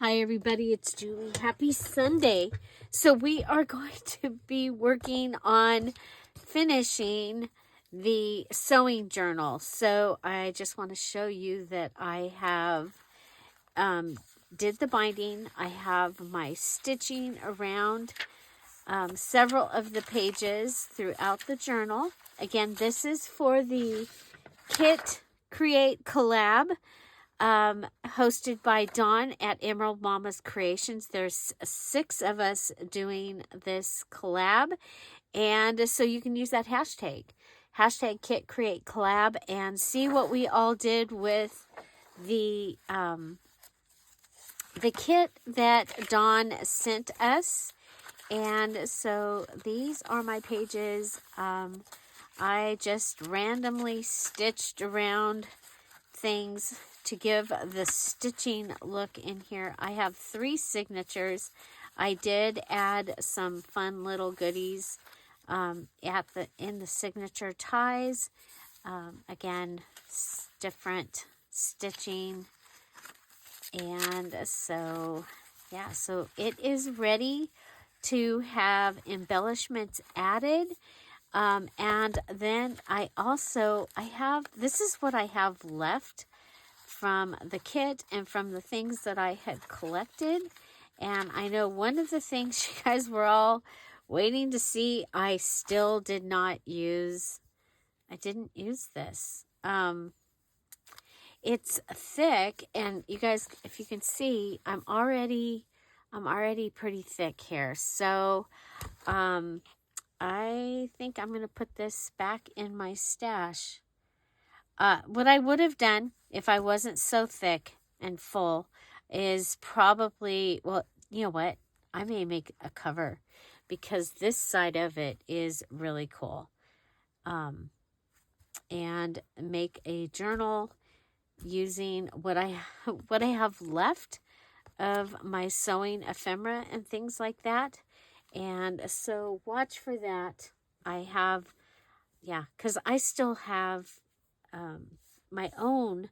Hi everybody, it's Julie. Happy Sunday. So we are going to be working on finishing the sewing journal. So I just want to show you that I have did the binding. I have my stitching around several of the pages throughout the journal. Again, this is for the Kit Create Collab. Hosted by Dawn at Emerald Mama's Creations. There's 6 of us doing this collab, and so you can use that hashtag Kit Create Collab, and see what we all did with the kit that Dawn sent us. And so these are my pages. I just randomly stitched around things to give the stitching look in here. I have 3 signatures. I did add some fun little goodies in the signature ties. Again, different stitching. And so, yeah, so it is ready to have embellishments added. And then this is what I have left from the kit and from the things that I had collected. And I know one of the things you guys were all waiting to see, I still did not use. I didn't use this. It's thick, and you guys, if you can see, I'm already pretty thick here. So, I think I'm going to put this back in my stash. What I would have done if I wasn't so thick and full is probably, well, you know what? I may make a cover because this side of it is really cool. And make a journal using what I have left of my sewing ephemera and things like that. And so watch for that. I have, yeah, because I still have my own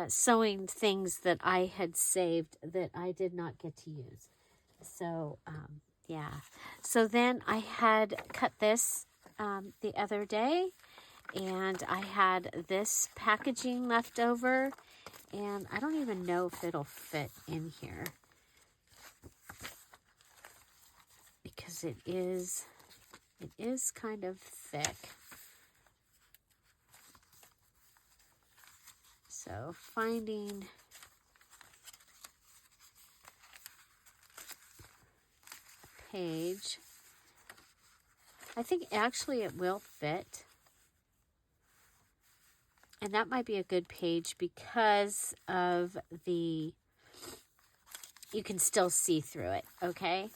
sewing things that I had saved that I did not get to use. So, yeah. So then I had cut this the other day, and I had this packaging left over, and I don't even know if it'll fit in here, because it is kind of thick. So finding a page, I think actually it will fit. And that might be a good page because of you can still see through it, okay?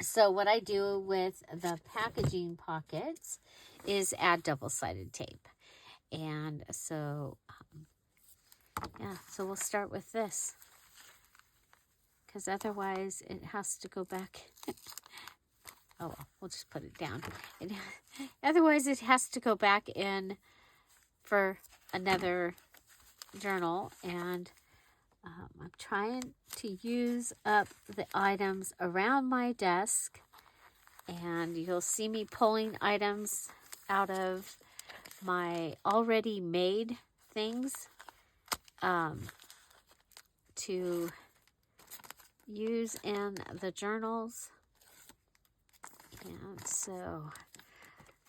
So what I do with the packaging pockets is add double-sided tape. And so, yeah, so we'll start with this, because otherwise it has to go back. Oh, well, we'll just put it down. Otherwise it has to go back in for another journal. And I'm trying to use up the items around my desk, and you'll see me pulling items out of my already made things to use in the journals. And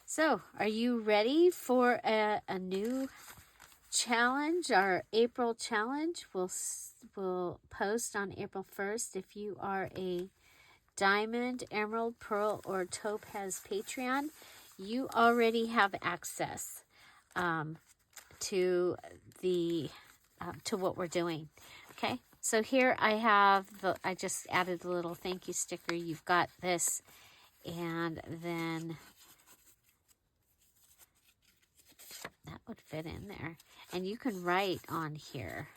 so are you ready for a new challenge? Our April challenge will post on April 1st. If you are a Diamond, Emerald, Pearl, or Topaz Patreon, you already have access to what we're doing. Okay, so here I just added a little thank you sticker. You've got this, and then that would fit in there. And you can write on here,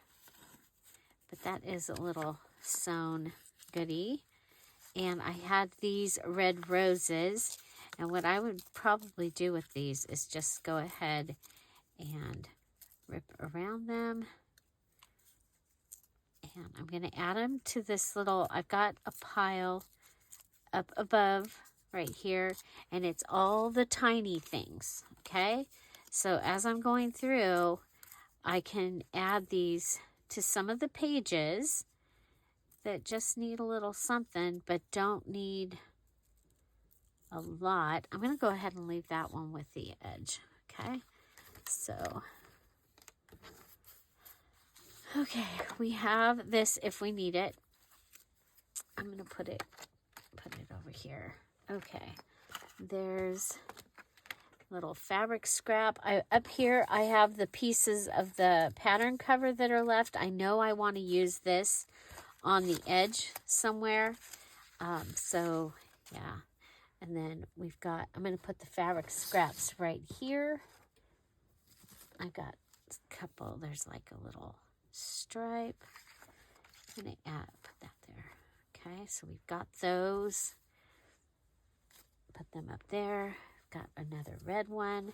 but that is a little sewn goodie. And I had these red roses, and what I would probably do with these is just go ahead and rip around them And I'm going to add them to this little, I've got a pile up above right here, and it's all the tiny things, okay? So as I'm going through, I can add these to some of the pages that just need a little something, but don't need a lot. I'm going to go ahead and leave that one with the edge, okay? So, okay, we have this if we need it. I'm going to put it over here. Okay, there's little fabric scrap. Up here, I have the pieces of the pattern cover that are left. I know I want to use this on the edge somewhere. So, yeah. And then we've got, I'm going to put the fabric scraps right here. I've got a couple, there's like a little stripe. I'm going to put that there. Okay, so we've got those. Put them up there. Got another red one.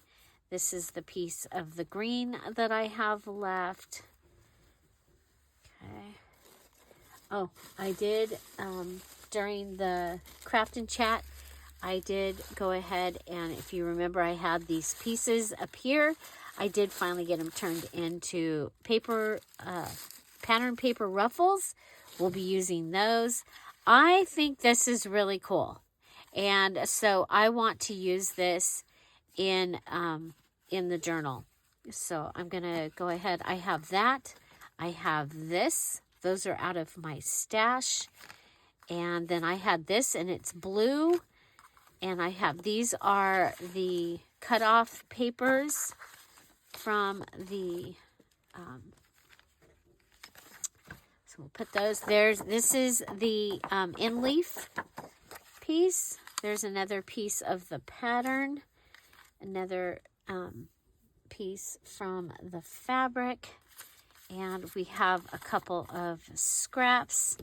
This is the piece of the green that I have left. Okay. Oh, I did, during the craft and chat, I did go ahead and, if you remember, I had these pieces up here. I did finally get them turned into paper, pattern paper ruffles. We'll be using those. I think this is really cool. And so I want to use this in the journal. So I'm going to go ahead. I have that. I have this. Those are out of my stash. And then I had this, and it's blue. And I have, these are the cut-off papers from the, so we'll put those, this is the in leaf piece. There's another piece of the pattern, another piece from the fabric, and we have a couple of scraps.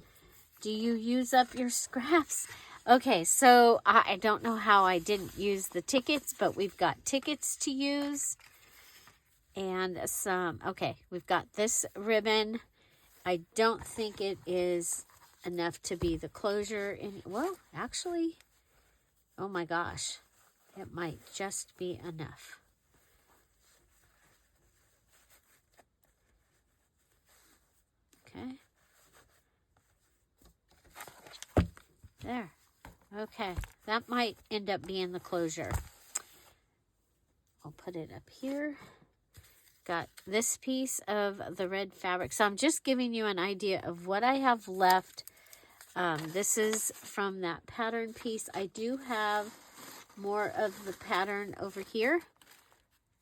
Do you use up your scraps? Okay, so I don't know how I didn't use the tickets, but we've got tickets to use. And some, okay, we've got this ribbon. I don't think it is enough to be the closure. Well, actually, oh my gosh, it might just be enough. Okay. There. Okay, that might end up being the closure. I'll put it up here. Got this piece of the red fabric. So I'm just giving you an idea of what I have left. This is from that pattern piece. I do have more of the pattern over here.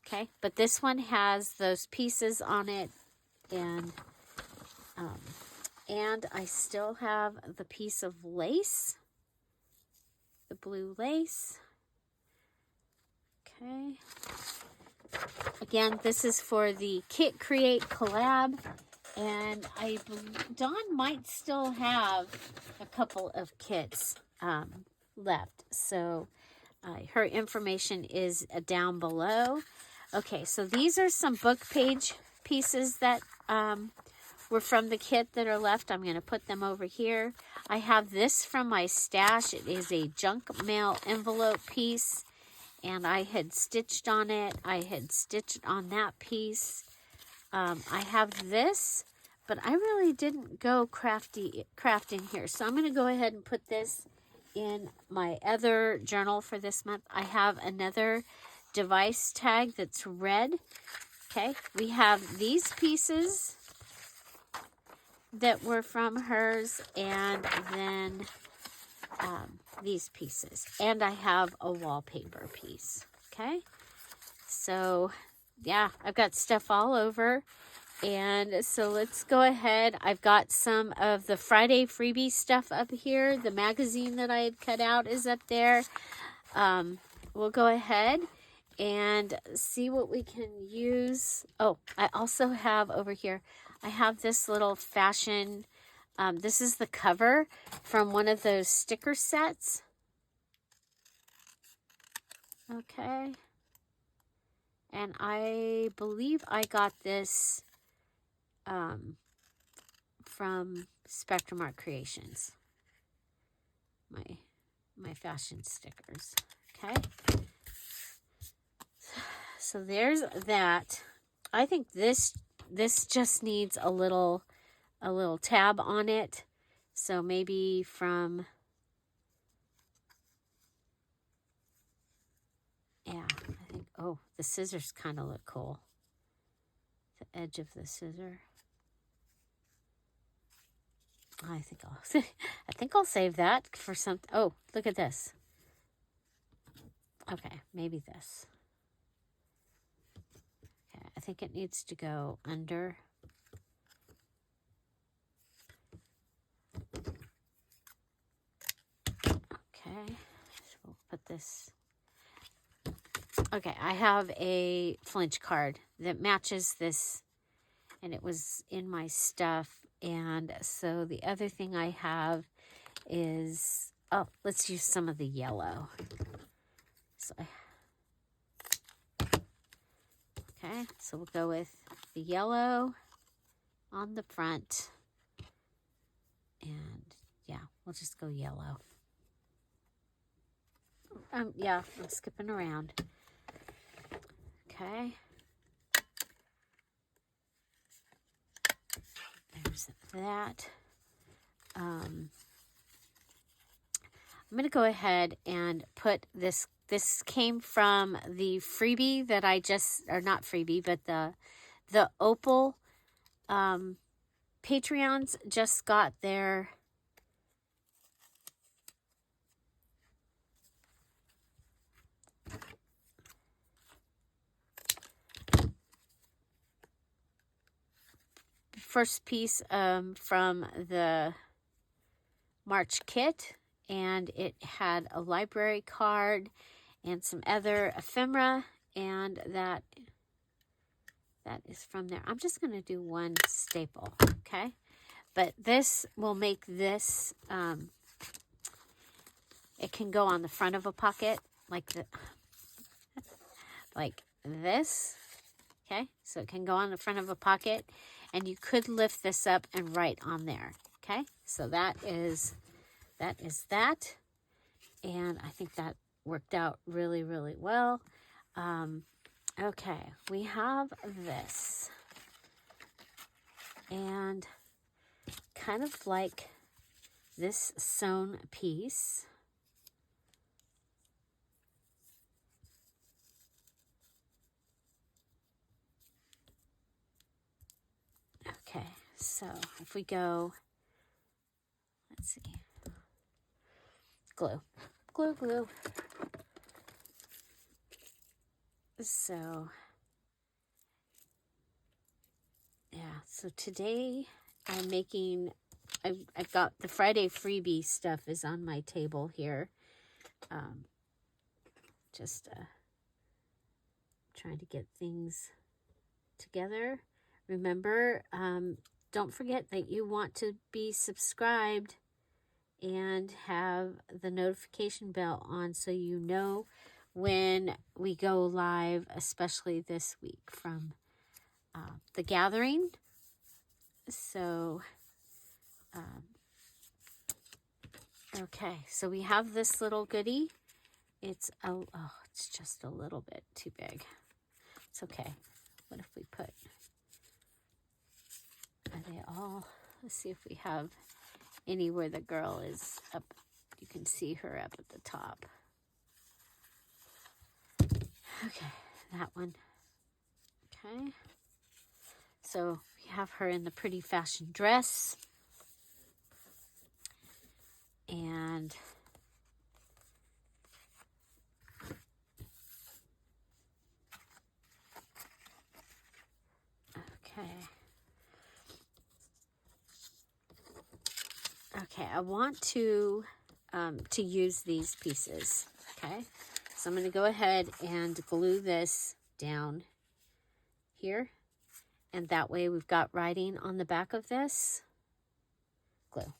Okay, but this one has those pieces on it, and I still have the piece of lace, the blue lace. Okay. Again, this is for the Kit Create collab, and Dawn might still have a couple of kits left, so her information is down below. Okay, so these are some book page pieces that were from the kit that are left. I'm going to put them over here. I have this from my stash. It is a junk mail envelope piece, and I had stitched on it. I had stitched on that piece. I have this, but I really didn't go crafting here. So I'm going to go ahead and put this in my other journal for this month. I have another device tag that's red. Okay, we have these pieces that were from hers, and then these pieces, and I have a wallpaper piece. Okay, so yeah, I've got stuff all over, and so let's go ahead. I've got some of the Friday freebie stuff up here. The magazine that I had cut out is up there. We'll go ahead and see what we can use. Oh, I also have over here, I have this little fashion, this is the cover from one of those sticker sets. Okay. And I believe I got this from Spectrum Art Creations. My fashion stickers. Okay. So there's that. I think this just needs a little tab on it. So maybe from, yeah, I think, oh, the scissors kind of look cool. The edge of the scissor. I think I'll save that for some. Oh, look at this. Okay, maybe this. Okay, I think it needs to go under. Okay, so we'll put this. Okay, I have a flinch card that matches this, and it was in my stuff. And so the other thing I have is, oh, let's use some of the yellow. So, okay, so we'll go with the yellow on the front. And yeah, we'll just go yellow. Yeah, I'm skipping around. Okay. There's that. I'm going to go ahead and put this. This came from the freebie that I just, or not freebie, but the Opal Patreons just got their first piece from the March kit, and it had a library card and some other ephemera, and that is from there. I'm just going to do one staple, okay? But this will make this, it can go on the front of a pocket like this, okay? So it can go on the front of a pocket, and you could lift this up and write on there, okay? So that is that, and I think that worked out really, really well. Okay, we have this, and kind of like this sewn piece. Okay, so if we go, let's see, glue. So, yeah, so today I'm making, I've got the Friday freebie stuff is on my table here. Just trying to get things together. Remember, don't forget that you want to be subscribed and have the notification bell on so you know when we go live, especially this week from the gathering. So, okay, so we have this little goodie. It's it's just a little bit too big. It's okay. What if we put, are they all, let's see if we have any where the girl is up. You can see her up at the top. Okay, that one. Okay. So we have her in the pretty fashion dress. And okay, I want to use these pieces. Okay, so I'm going to go ahead and glue this down here, and that way we've got writing on the back of this. Glue.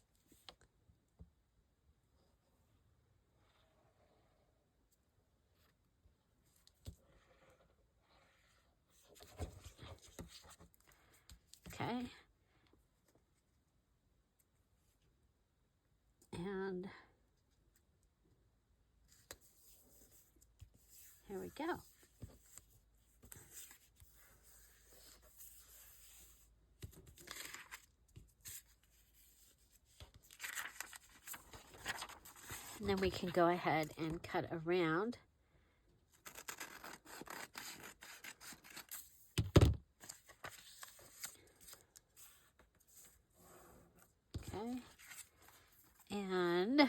Okay. go. And then we can go ahead and cut around. Okay. And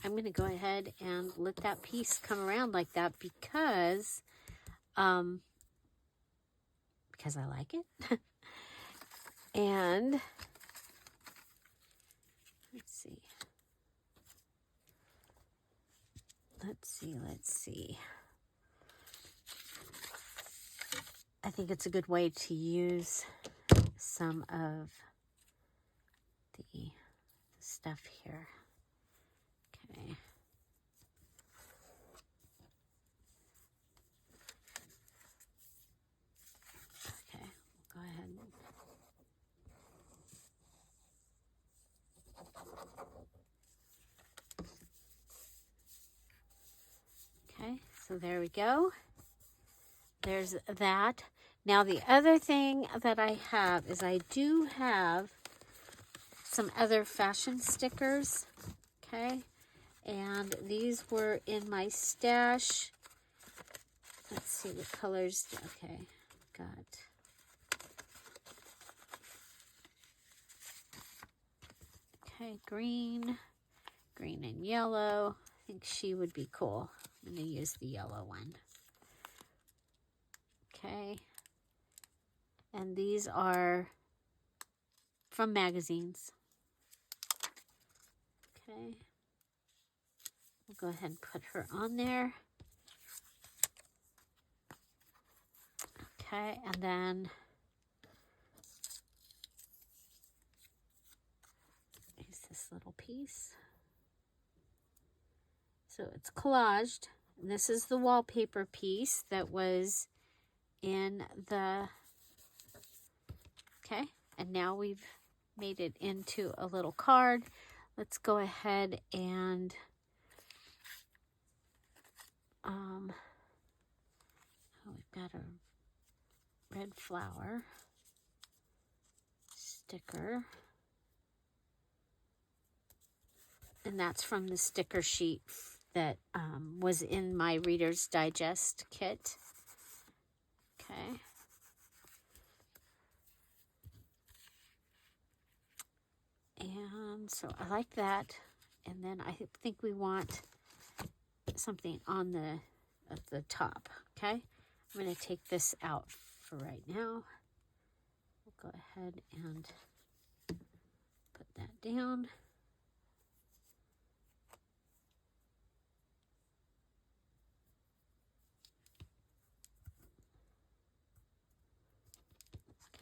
I'm going to go ahead and let that piece come around like that because I like it. And let's see. I think it's a good way to use some of the stuff here. Okay. Okay, we'll go ahead. Okay, so there we go. There's that. Now the other thing that I have is I do have some other fashion stickers. Okay, and these were in my stash. Let's see what colors. Okay, got green and yellow. I think she would be cool. I'm going to use the yellow one. Okay. And these are from magazines. Okay. We'll go ahead and put her on there. Okay, and then here's this little piece. So it's collaged. And this is the wallpaper piece that was in the, okay, and now we've made it into a little card. Let's go ahead and we've got a red flower sticker. And that's from the sticker sheet that was in my Reader's Digest kit. Okay. And so I like that. And then I think we want something on the top. Okay. I'm going to take this out for right now. We'll go ahead and put that down.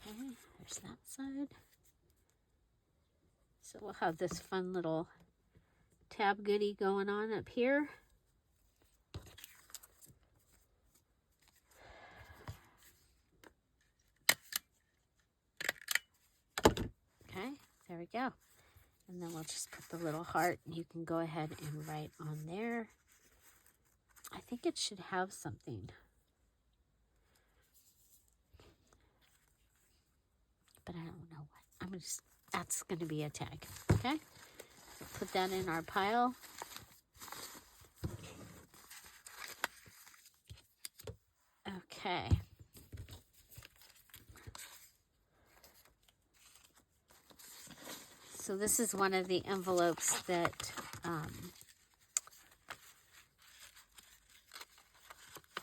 Okay, there's that side. So we'll have this fun little tab goodie going on up here. Okay, there we go. And then we'll just put the little heart, and you can go ahead and write on there. I think it should have something. But I don't know what. That's going to be a tag. Okay? So put that in our pile. Okay. So this is one of the envelopes that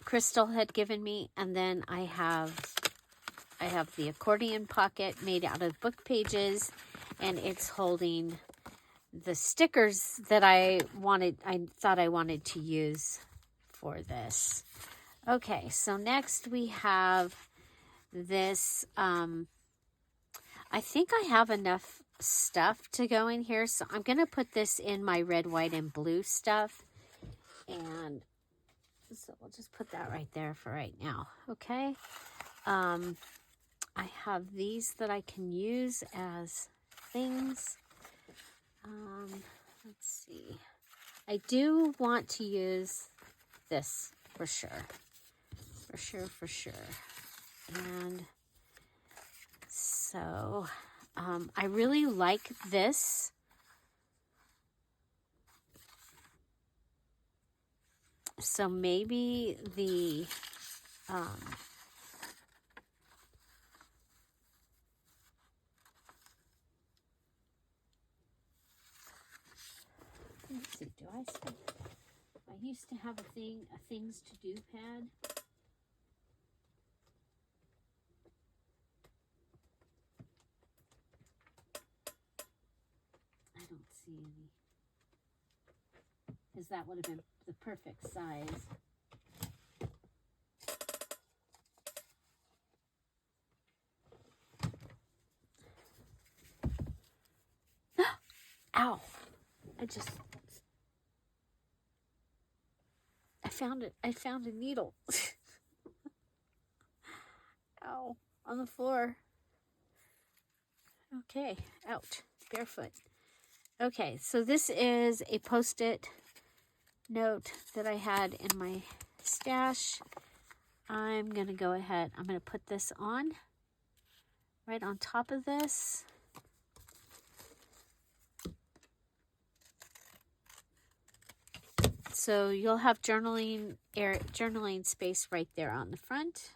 Crystal had given me, and then I have the accordion pocket made out of book pages, and it's holding the stickers that I thought I wanted to use for this. Okay, so next we have this. I think I have enough stuff to go in here, so I'm going to put this in my red, white, and blue stuff. And so we'll just put that right there for right now. Okay. I have these that I can use as things. Let's see. I do want to use this for sure. For sure, for sure. And so I really like this. So maybe the let's see, do I still, I used to have a things to do pad. I don't see any, because that would have been the perfect size. Ow! I found it. I found a needle. Ow! On the floor. Okay, ouch. Barefoot. Okay, so this is a Post-it note that I had in my stash. I'm going to go ahead. I'm going to put this on right on top of this. So you'll have journaling space right there on the front.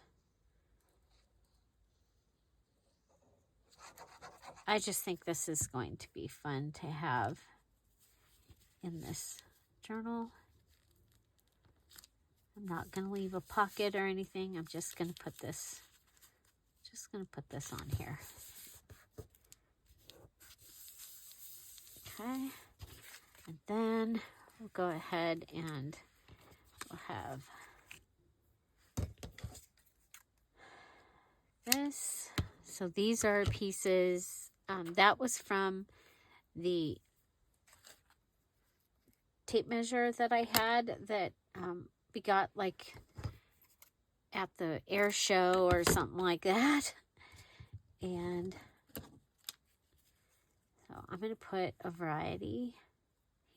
I just think this is going to be fun to have in this journal. I'm not going to leave a pocket or anything. I'm just going to put this on here. Okay. And then we'll go ahead and we'll have this. So these are pieces, that was from the tape measure that I had that we got like at the air show or something like that. And so I'm going to put a variety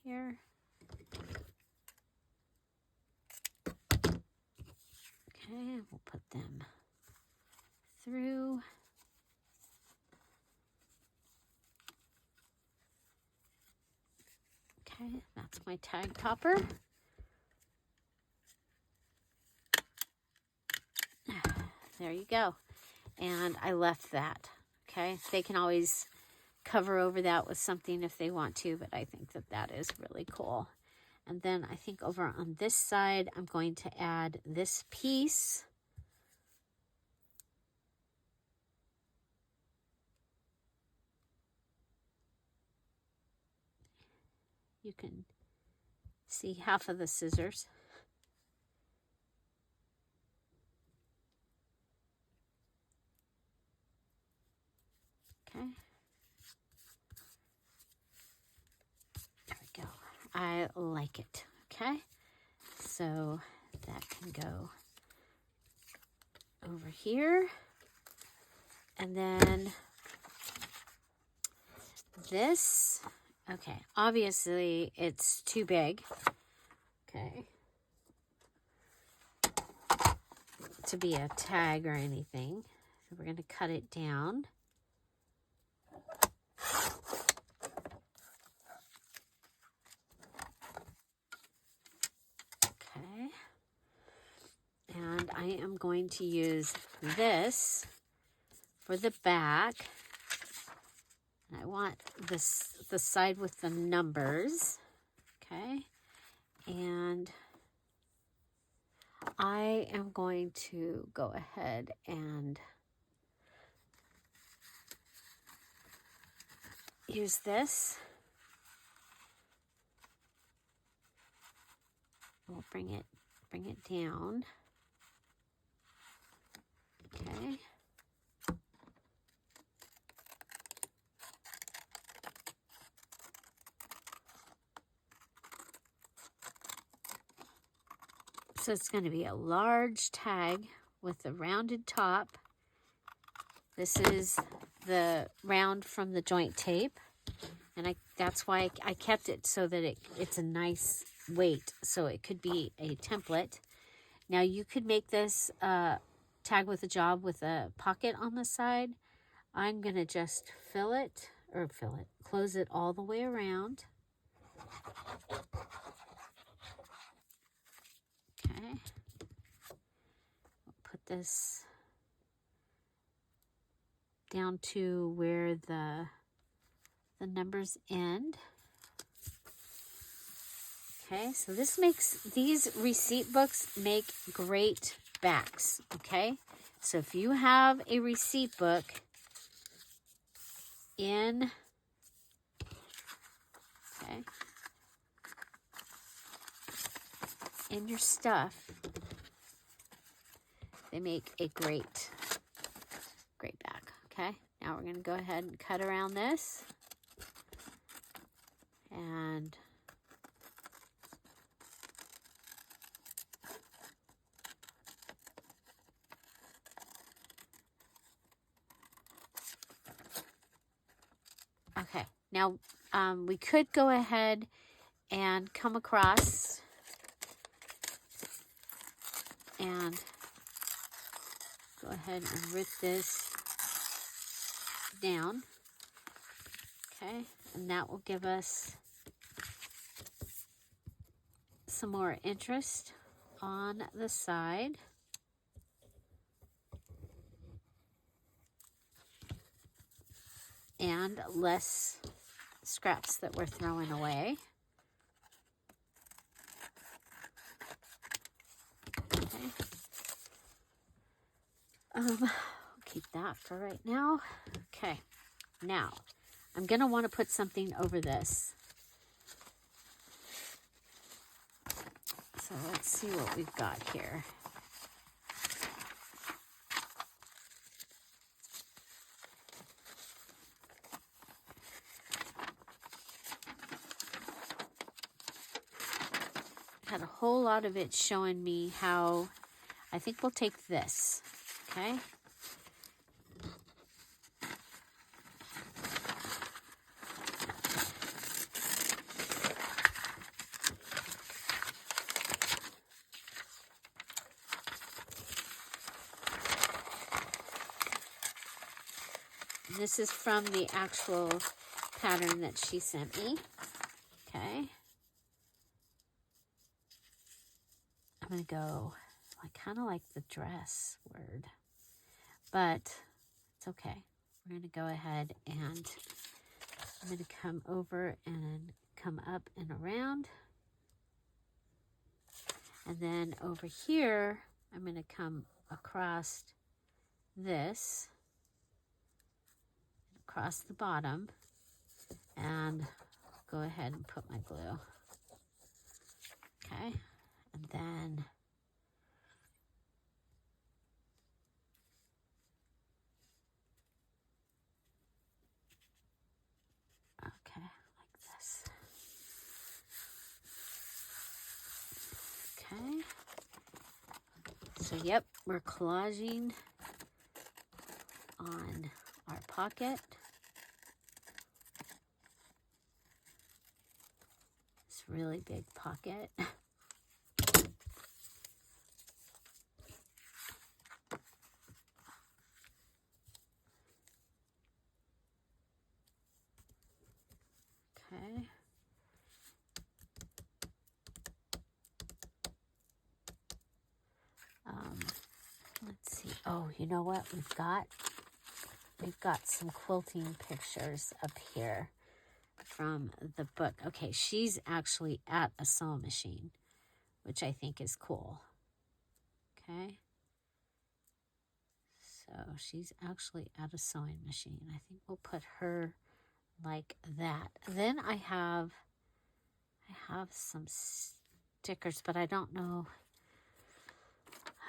here. Okay, we'll put them through. Okay, that's my tag topper. There you go. And I left that. Okay, they can always cover over that with something if they want to, but I think that that is really cool. And then I think over on this side, I'm going to add this piece. You can see half of the scissors. Okay. There we go. I like it. Okay. So that can go over here. And then this, okay, obviously it's too big, okay, to be a tag or anything. So we're going to cut it down. Okay. And I am going to use this for the back. And I want this, the side with the numbers. Okay. And I am going to go ahead and use this. We'll bring it down. Okay. So it's going to be a large tag with a rounded top. This is the round from the joint tape. And that's why I kept it so that it's a nice weight. So it could be a template. Now you could make this tag with a job with a pocket on the side. I'm going to just close it all the way around. Okay. Put this down to where the numbers end. Okay, so these receipt books make great backs, okay? So if you have a receipt book in, in your stuff, they make a great back, okay? Now we're gonna go ahead and cut around this. And okay, now we could go ahead and come across and go ahead and rip this down. Okay, and that will give us some more interest on the side. And less scraps that we're throwing away. Okay. Keep that for right now. Okay. Now, I'm going to want to put something over this. So let's see what we've got here. Had a whole lot of it showing me how, I think we'll take this, okay? This is from the actual pattern that she sent me, okay? I'm going to go kind of like the dress word, but it's okay. We're going to go ahead and I'm going to come over and come up and around. And then over here, I'm going to come across this, across the bottom, and go ahead and put my glue. Okay, and then okay, like this. Okay, so yep, we're collaging on our pocket. This really big pocket. Okay. Let's see. Oh, you know what we've got? We've got some quilting pictures up here from the book. Okay, she's actually at a sewing machine, which I think is cool. Okay. So she's actually at a sewing machine. I think we'll put her like that. Then I have some stickers, but I don't know.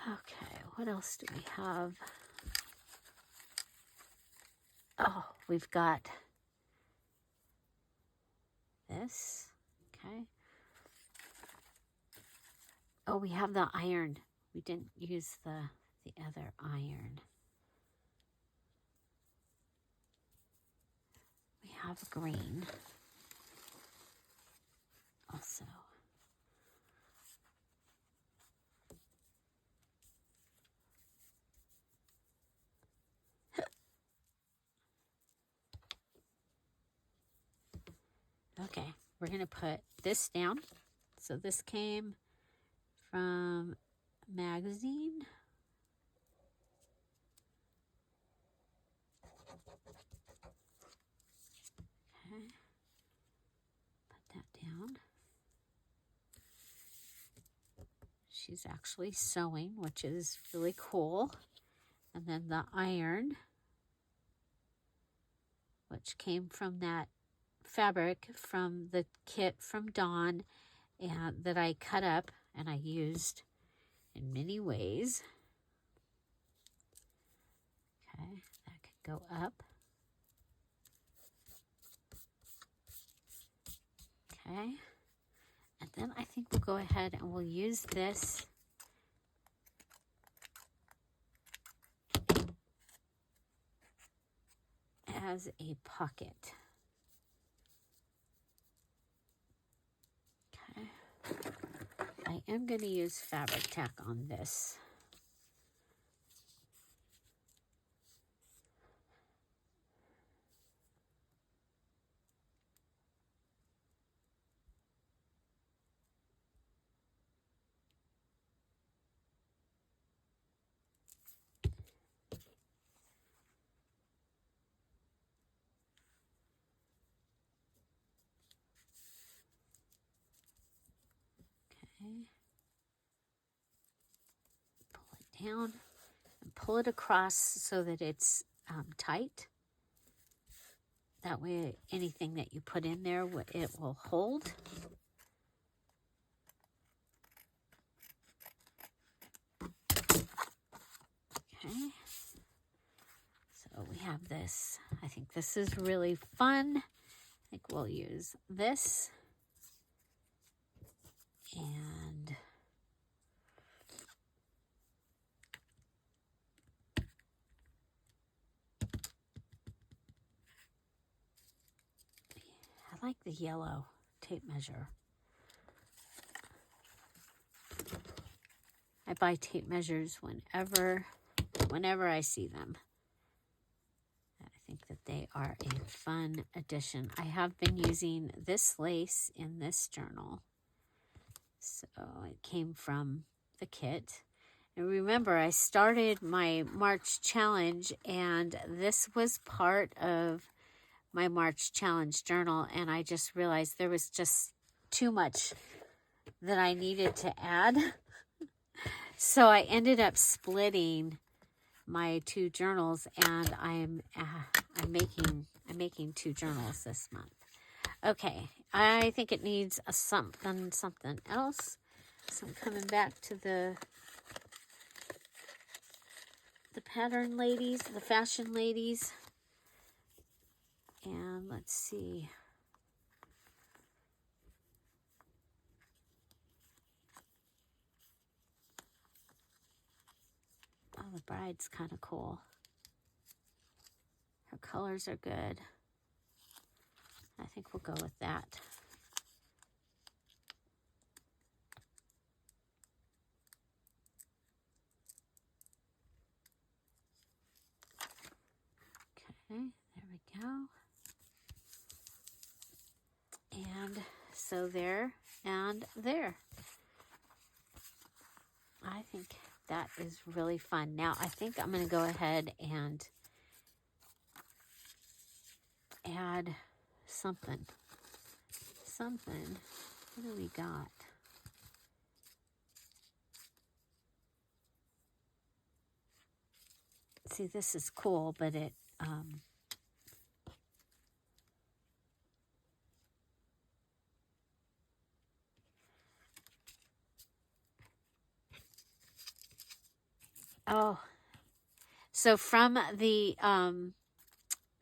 Okay, what else do we have? Oh, we've got this. Okay. Oh, we have the iron. We didn't use the other iron. We have green also. Okay, we're going to put this down. So this came from a magazine. Okay, put that down. She's actually sewing, which is really cool. And then the iron, which came from that fabric from the kit from Dawn, and that I cut up and I used in many ways. Okay, that could go up. Okay, and then I think we'll go ahead and we'll use this as a pocket. Okay, I am going to use fabric tack on this. Okay, pull it down and pull it across so that it's tight. That way anything that you put in there, it will hold. Okay, so we have this. I think this is really fun. I think we'll use this. And I like the yellow tape measure. I buy tape measures whenever I see them. I think that they are a fun addition. I have been using this lace in this journal. So it came from the kit. And remember, I started my March challenge, and this was part of my March challenge journal, and I just realized there was just too much that I needed to add. So I ended up splitting my two journals, and I'm making two journals this month. Okay, I think it needs a something else. So I'm coming back to the pattern ladies, the fashion ladies. And let's see. Oh, the bride's kind of cool. Her colors are good. I think we'll go with that. Okay, there we go. And so there and there. I think that is really fun. Now, I think I'm going to go ahead and add something. What do we got? See, this is cool, but it, oh, so from the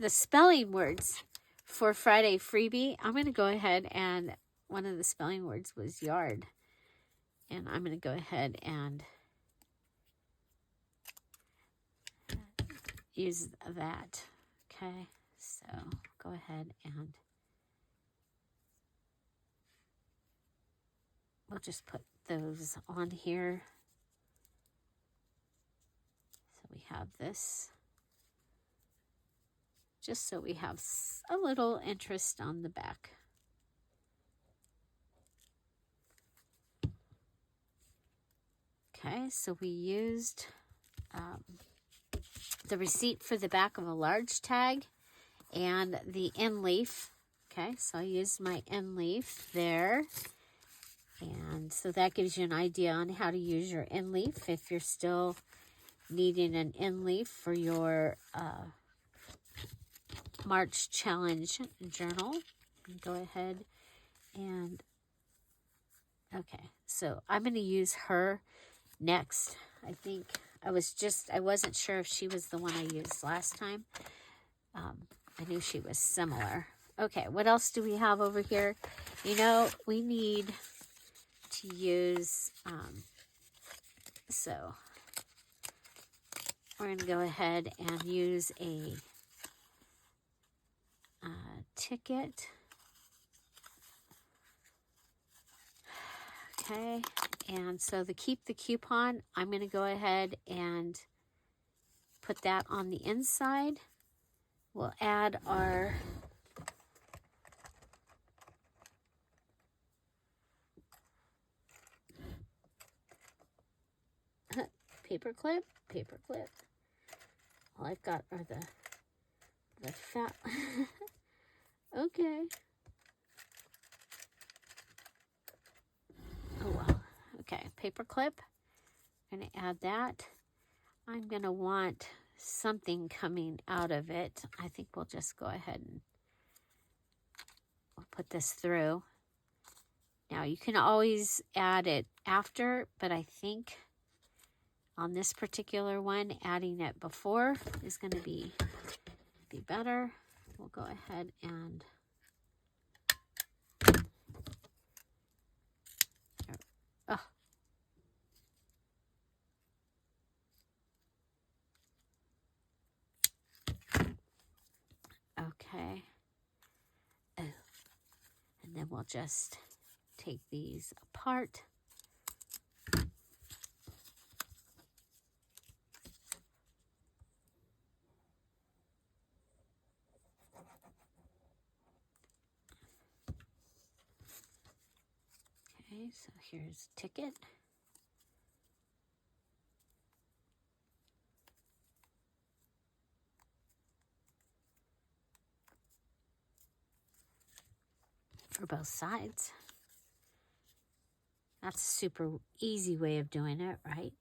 spelling words for Friday freebie, I'm going to go ahead and one of the spelling words was yard. And I'm going to go ahead and use that. Okay, so go ahead and we'll just put those on here. So we have this. Just so we have a little interest on the back. Okay, so we used the receipt for the back of a large tag and the end leaf. Okay, so I used my end leaf there. And so that gives you an idea on how to use your end leaf if you're still needing an end leaf for your March challenge journal. Go ahead and, okay, so I'm going to use her next. I think I wasn't sure if she was the one I used last time. I knew she was similar. Okay, what else do we have over here? You know, we need to use, so we're going to go ahead and use a ticket. Okay, and so to keep the coupon, I'm going to go ahead and put that on the inside. We'll add our paper clip. All I've got are the fat. Okay. Oh well. Okay, paper clip. I'm going to add that. I'm going to want something coming out of it. I think we'll just go ahead and we'll put this through. Now you can always add it after, but I think on this particular one, adding it before is going to be better. We'll go ahead and okay. Oh. And then we'll just take these apart. Okay, so here's a ticket. For both sides. That's a super easy way of doing it, right?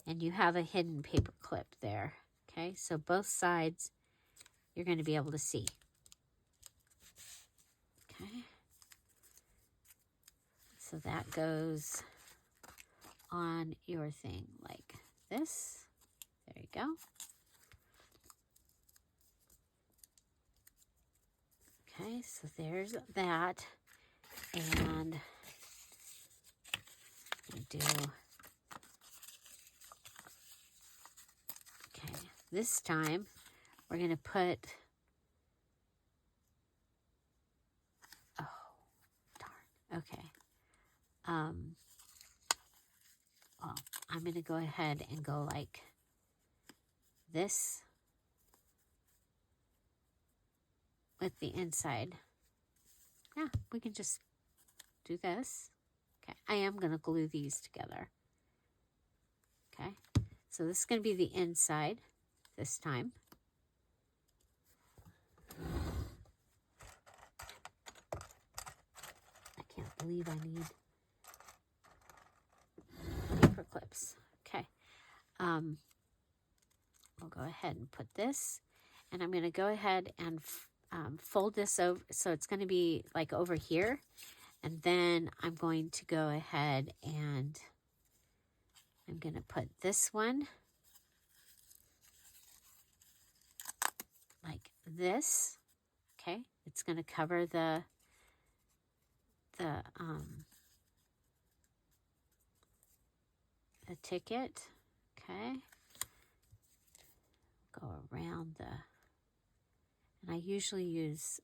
And you have a hidden paper clip there. Okay, so both sides you're going to be able to see. Okay. So that goes on your thing like this. There you go. Okay, so there's that. And do, okay, this time we're going to put, oh, darn, okay. Well, I'm going to go ahead and go like this with the inside. Yeah, we can just do this. Okay, I am going to glue these together. Okay, so this is going to be the inside this time. I can't believe I need paper clips. Okay, we'll go ahead and put this, and I'm going to go ahead and fold this over, so it's going to be like over here, and then I'm going to go ahead and I'm going to put this one like this. Okay, it's going to cover the ticket. Okay, go around the, and I usually use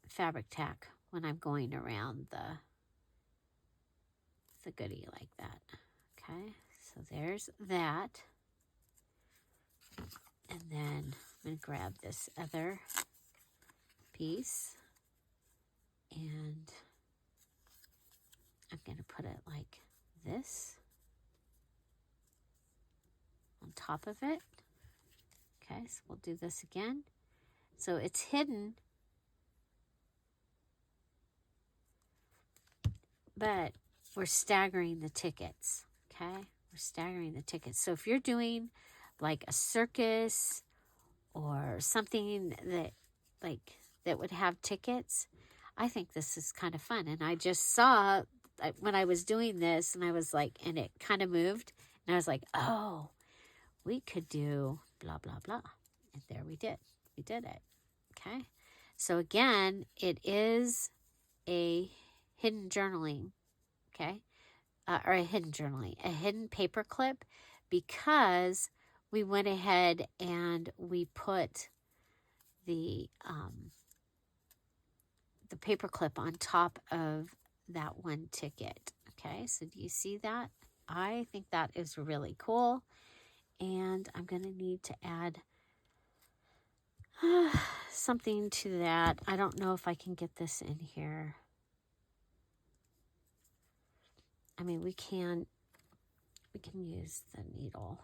fabric tack when I'm going around the goodie like that. Okay, so there's that. And then I'm going to grab this other piece, and I'm going to put it like this on top of it. Okay, so we'll do this again. So it's hidden, but we're staggering the tickets. Okay, we're staggering the tickets. So if you're doing like a circus or something that would have tickets, I think this is kind of fun. And I just saw when I was doing this, and I was like, and it kind of moved, and I was like, oh, we could do blah, blah, blah. And there we did. We did it. Okay. So again, it is a hidden journaling. Okay. Or a hidden paper clip, because we went ahead and we put the paper clip on top of that one ticket. Okay, so do you see that? I think that is really cool. And I'm going to need to add something to that. I don't know if I can get this in here. I mean, we can use the needle.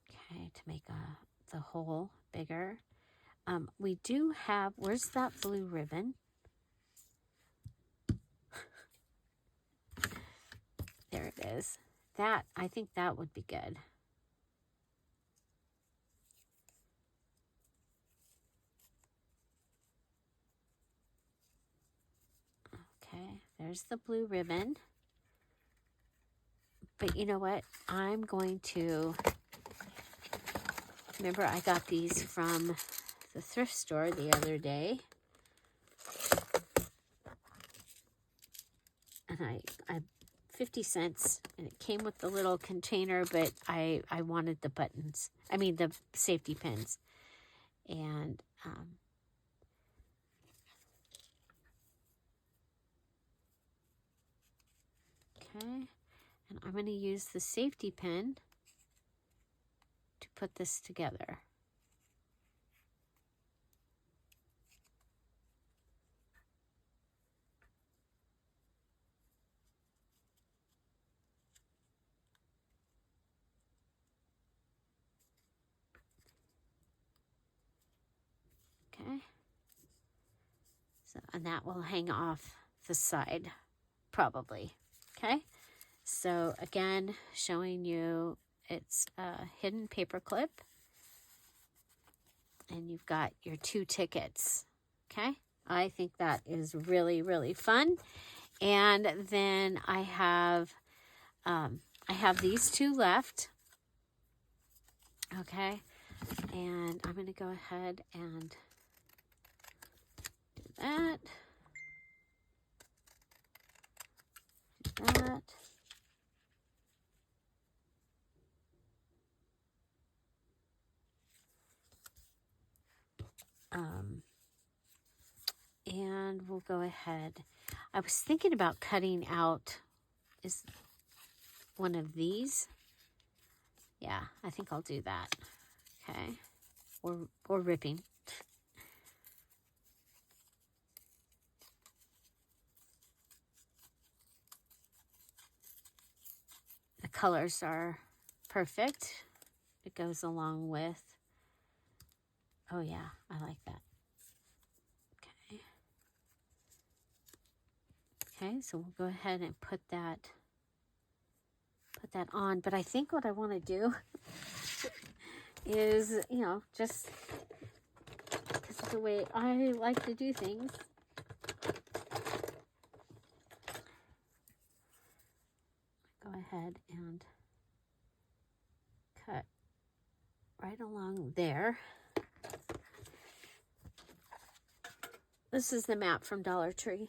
Okay, to make the hole bigger. We do have, where's that blue ribbon? There it is. That, I think that would be good. Okay, there's the blue ribbon. But you know what? I'm going to, remember I got these from the thrift store the other day. And I 50 cents, and it came with the little container, but I wanted the buttons. I mean, the safety pins. And okay, and I'm going to use the safety pin to put this together. Okay, so, and that will hang off the side, probably. Okay, so again, showing you it's a hidden paper clip, and you've got your 2 tickets. Okay, I think that is really, really fun. And then I have these 2 left. Okay, and I'm going to go ahead and do that. Do that. And we'll go ahead. I was thinking about cutting out one of these. Yeah, I think I'll do that. Okay, or ripping. The colors are perfect. It goes along with, oh yeah, I like that. Okay. Okay, so we'll go ahead and put that on. But I think what I want to do is, you know, just because of the way I like to do things. Go ahead and cut right along there. This is the map from Dollar Tree.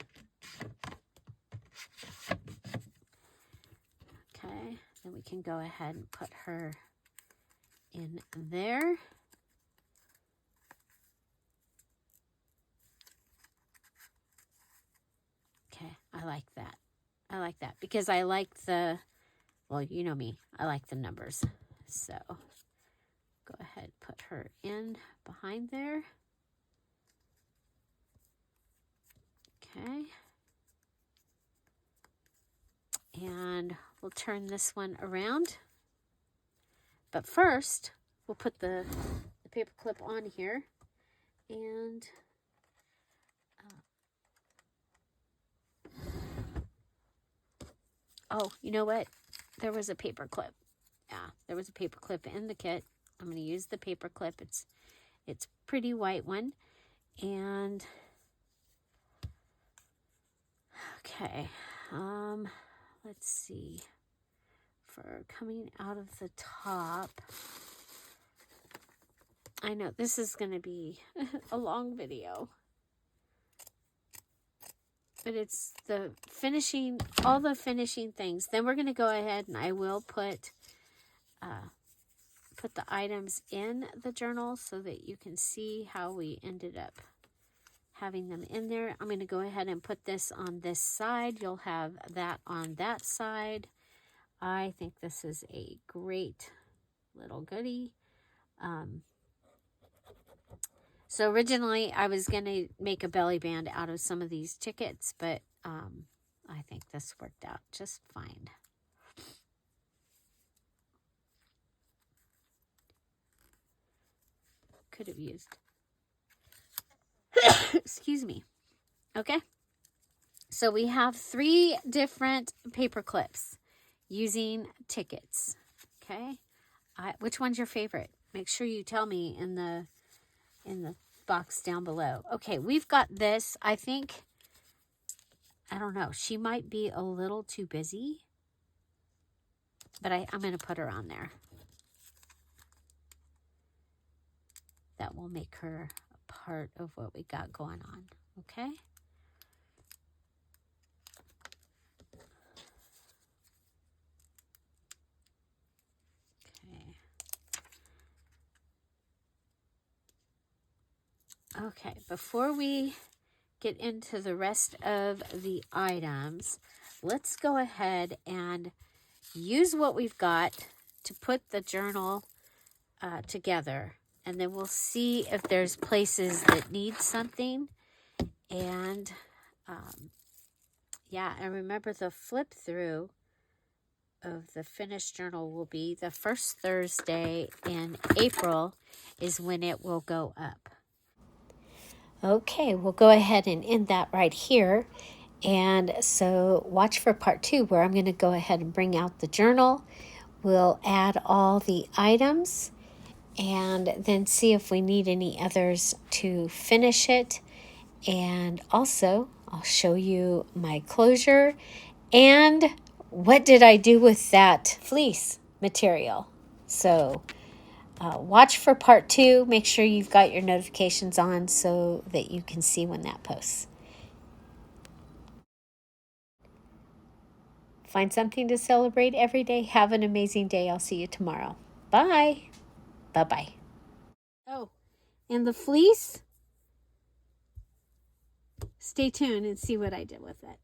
Okay, then we can go ahead and put her in there. Okay, I like that. I like that because I like the, well, you know me, I like the numbers. So go ahead, put her in behind there. Okay. And we'll turn this one around. But first, we'll put the paper clip on here. And oh, you know what? There was a paper clip. Yeah, there was a paper clip in the kit. I'm going to use the paper clip. It's pretty white one. And okay, let's see. For coming out of the top, I know this is going to be a long video, but it's the finishing, all the finishing things. Then we're going to go ahead and I will put the items in the journal so that you can see how we ended up having them in there. I'm going to go ahead and put this on this side. You'll have that on that side. I think this is a great little goodie. So originally I was going to make a belly band out of some of these tickets, but I think this worked out just fine. Could have used. Excuse me. Okay. So we have 3 different paper clips using tickets. Okay. Which one's your favorite? Make sure you tell me in the box down below. Okay, we've got this. I think, I don't know, she might be a little too busy, but I'm going to put her on there. That will make her a part of what we got going on. Okay. Okay, before we get into the rest of the items, let's go ahead and use what we've got to put the journal together. And then we'll see if there's places that need something. And yeah, and remember the flip through of the finished journal will be the first Thursday in April is when it will go up. Okay, we'll go ahead and end that right here. And so watch for part 2 where I'm going to go ahead and bring out the journal. We'll add all the items and then see if we need any others to finish it. And also I'll show you my closure and what did I do with that fleece material. So watch for part 2. Make sure you've got your notifications on so that you can see when that posts. Find something to celebrate every day. Have an amazing day. I'll see you tomorrow. Bye. Bye-bye. Oh, and the fleece? Stay tuned and see what I did with it.